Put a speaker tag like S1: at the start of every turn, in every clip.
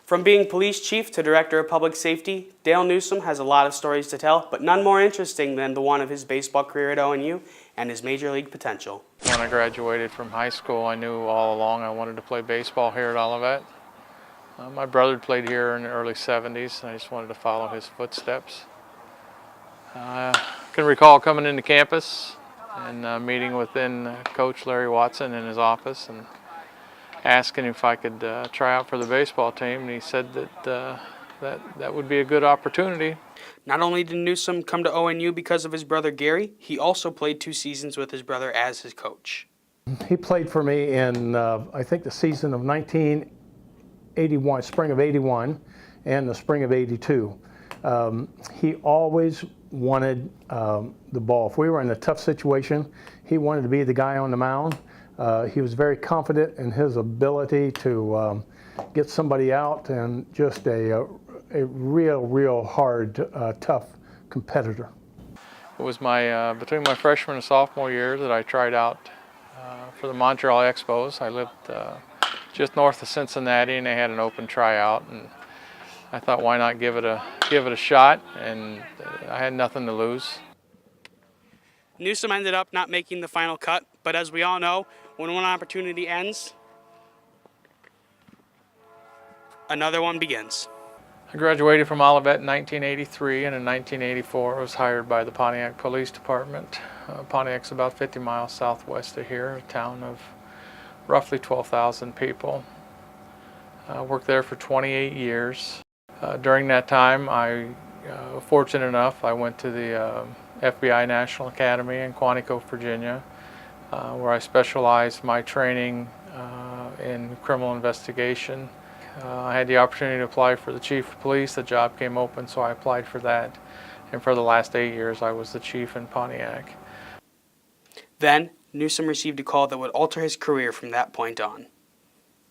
S1: From being police chief to director of public safety, Dale Newsome has a lot of stories to tell, but none more interesting than the one of his baseball career at ONU and his major league potential.
S2: When I graduated from high school, I knew all along I wanted to play baseball here at Olivet. My brother played here in the early 70s, and I just wanted to follow his footsteps. I can recall coming into campus and meeting with then Coach Larry Watson in his office and asking if I could try out for the baseball team, and he said that that would be a good opportunity.
S1: Not only did Newsome come to ONU because of his brother Gary, he also played 2 seasons with his brother as his coach.
S3: He played for me in, I think, the season of 1981, spring of 81, and the spring of 82. He always wanted the ball. If we were in a tough situation, he wanted to be the guy on the mound. He was very confident in his ability to get somebody out, and just a real hard, tough competitor.
S2: It was between my freshman and sophomore year that I tried out for the Montreal Expos. I lived just north of Cincinnati, and they had an open tryout, and I thought, why not give it a shot? And I had nothing to lose.
S1: Newsome ended up not making the final cut, but as we all know, when one opportunity ends, another one begins.
S2: I graduated from Olivet in 1983, and in 1984 I was hired by the Pontiac Police Department. Pontiac's about 50 miles southwest of here, a town of roughly 12,000 people. I worked there for 28 years. During that time, fortunate enough, I went to the FBI National Academy in Quantico, Virginia, where I specialized my training in criminal investigation. I had the opportunity to apply for the chief of police. The job came open, so I applied for that. And for the last 8 years, I was the chief in Pontiac.
S1: Then, Newsome received a call that would alter his career from that point on.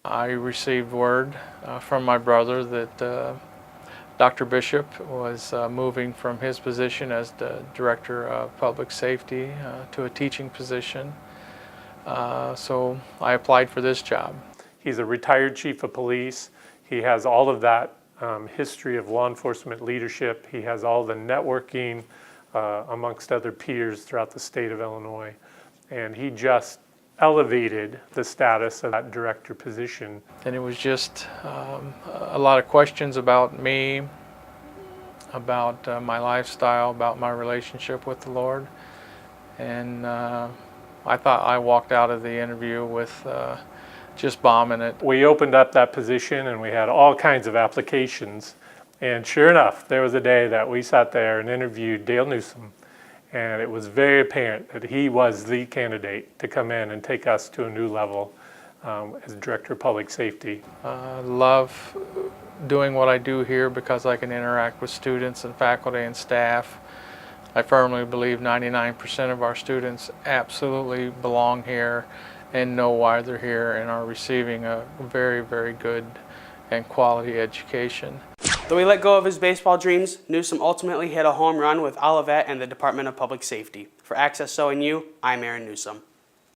S2: I received word from my brother that Dr. Bishop was moving from his position as the director of public safety to a teaching position. So I applied for this job.
S4: He's a retired chief of police. He has all of that history of law enforcement leadership. He has all the networking amongst other peers throughout the state of Illinois. And he just elevated the status of that director position.
S2: And it was just a lot of questions about me, about my lifestyle, about my relationship with the Lord. And I thought I walked out of the interview with just bombing it.
S4: We opened up that position and we had all kinds of applications. And sure enough, there was a day that we sat there and interviewed Dale Newsome. And it was very apparent that he was the candidate to come in and take us to a new level as Director of Public Safety.
S2: I love doing what I do here because I can interact with students and faculty and staff. I firmly believe 99% of our students absolutely belong here and know why they're here and are receiving a very good and quality education.
S1: Though he let go of his baseball dreams, Newsome ultimately hit a home run with Olivet and the Department of Public Safety. For Access ONU, I'm Aaron Newsome.